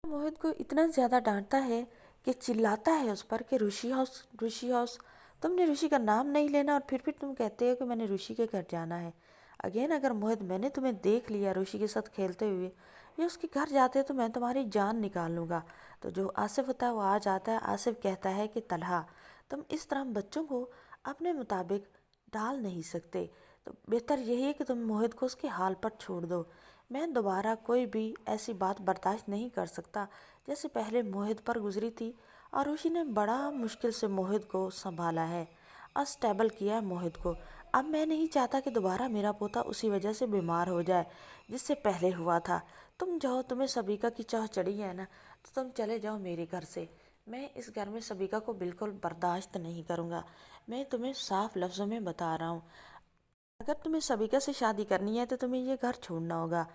मोहित को इतना ज़्यादा डांटता है कि चिल्लाता है उस पर कि ऋषि हाउस, तुमने ऋषि का नाम नहीं लेना और फिर भी तुम कहते हो कि मैंने ऋषि के घर जाना है। अगेन अगर मोहित मैंने तुम्हें देख लिया ऋषि के साथ खेलते हुए या उसके घर जाते हो तो मैं तुम्हारी जान निकाल लूँगा। तो जो आसिफ होता है वो आ जाता है। आसिफ कहता है कि तलहा, तुम इस तरह बच्चों को अपने मुताबिक डाल नहीं सकते, तो बेहतर यही है कि तुम मोहित को उसके हाल पर छोड़ दो। मैं दोबारा कोई भी ऐसी बात बर्दाश्त नहीं कर सकता जैसे पहले मोहित पर गुजरी थी। और ऋषि ने बड़ा मुश्किल से मोहित को संभाला है, अस्टेबल किया है मोहित को। अब मैं नहीं चाहता कि दोबारा मेरा पोता उसी वजह से बीमार हो जाए जिससे पहले हुआ था। तुम जाओ, तुम्हें सबिका की चाह चढ़ी है ना, तो तुम चले जाओ मेरे घर से। मैं इस घर में सबिका को बिल्कुल बर्दाश्त नहीं करूँगा। मैं तुम्हें साफ लफ्ज़ों में बता रहा हूँ, अगर तुम्हें सबिका से शादी करनी है तो तुम्हें ये घर छोड़ना होगा।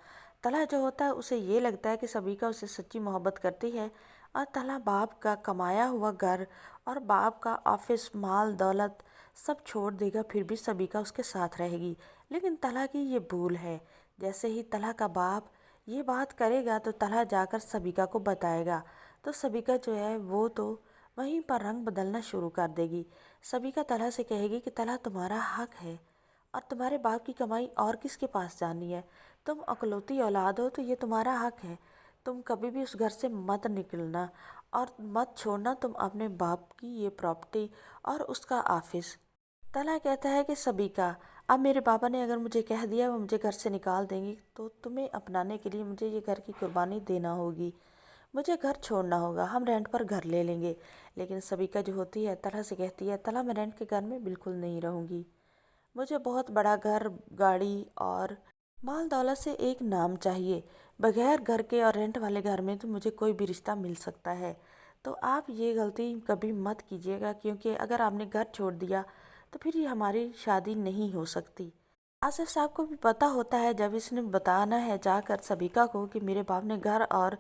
तला जो होता है उसे ये लगता है कि सबिका उससे सच्ची मोहब्बत करती है और तला बाप का कमाया हुआ घर और बाप का ऑफिस, माल दौलत सब छोड़ देगा, फिर भी सबिका उसके साथ रहेगी। लेकिन तला की ये भूल है। जैसे ही तला का बाप ये बात करेगा तो तला जाकर सबिका को बताएगा, तो सबिका जो है वो तो वहीं पर रंग बदलना शुरू कर देगी। सबिका तला से कहेगी कि तला तुम्हारा हक है और तुम्हारे बाप की कमाई और किसके पास जानी है। तुम अकलौती औलाद हो तो ये तुम्हारा हक है। तुम कभी भी उस घर से मत निकलना और मत छोड़ना तुम अपने बाप की ये प्रॉपर्टी और उसका ऑफिस। तला कहता है कि सबिका, अब मेरे पापा ने अगर मुझे कह दिया वो मुझे घर से निकाल देंगी तो तुम्हें अपनाने के लिए मुझे ये घर की कुर्बानी देना होगी, मुझे घर छोड़ना होगा, हम रेंट पर घर ले लेंगे। लेकिन सबिका जो होती है तला से कहती है, तला मैं रेंट के घर में बिल्कुल नहीं रहूँगी, मुझे बहुत बड़ा घर, गाड़ी और माल दौलत से एक नाम चाहिए। बगैर घर के और रेंट वाले घर में तो मुझे कोई भी रिश्ता मिल सकता है। तो आप ये गलती कभी मत कीजिएगा, क्योंकि अगर आपने घर छोड़ दिया तो फिर ये हमारी शादी नहीं हो सकती। आसिफ साहब को भी पता होता है, जब इसने बताना है जाकर सबिका को कि मेरे बाप ने घर और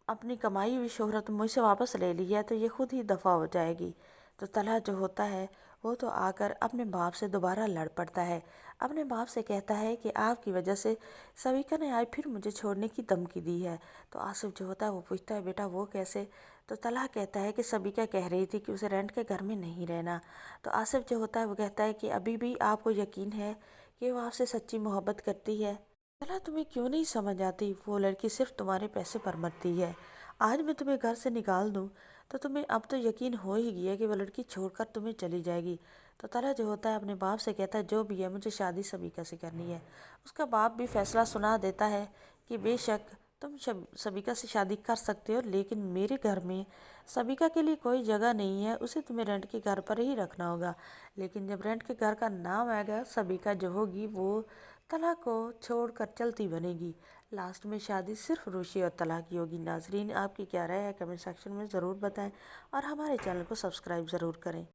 अपनी कमाई हुई शोहरत मुझसे वापस ले ली है, तो ये खुद ही दफ़ा हो जाएगी। तो तलहा जो होता है वो तो आकर अपने बाप से दोबारा लड़ पड़ता है। अपने बाप से कहता है कि आपकी वजह से सविका ने आज फिर मुझे छोड़ने की धमकी दी है। तो आसिफ जो होता है वो पूछता है, बेटा वो कैसे? तो तलहा कहता है कि सबिका कह रही थी कि उसे रेंट के घर में नहीं रहना। तो आसिफ जो होता है वो कहता है कि अभी भी आपको यकीन है कि वो आपसे सच्ची मोहब्बत करती है? तलहा, तुम्हें क्यों नहीं समझ आती? वो लड़की सिर्फ तुम्हारे पैसे पर मरती है। आज मैं तुम्हें घर से निकाल दूँ तो तुम्हें अब तो यकीन हो ही गया कि वो लड़की छोड़कर तुम्हें चली जाएगी। तो तलहा जो होता है अपने बाप से कहता है, जो भी है मुझे शादी सबिका से करनी है। उसका बाप भी फैसला सुना देता है कि बेशक तुम सबिका से शादी कर सकते हो, लेकिन मेरे घर में सबिका के लिए कोई जगह नहीं है, उसे तुम्हें रेंट के घर पर ही रखना होगा। लेकिन जब रेंट के घर का नाम आएगा, सबिका जो होगी वो तलहा को छोड़कर चलती बनेगी। लास्ट में शादी सिर्फ ऋषि और तलहा की होगी। नाजरीन, आपकी क्या राय है कमेंट सेक्शन में ज़रूर बताएं और हमारे चैनल को सब्सक्राइब ज़रूर करें।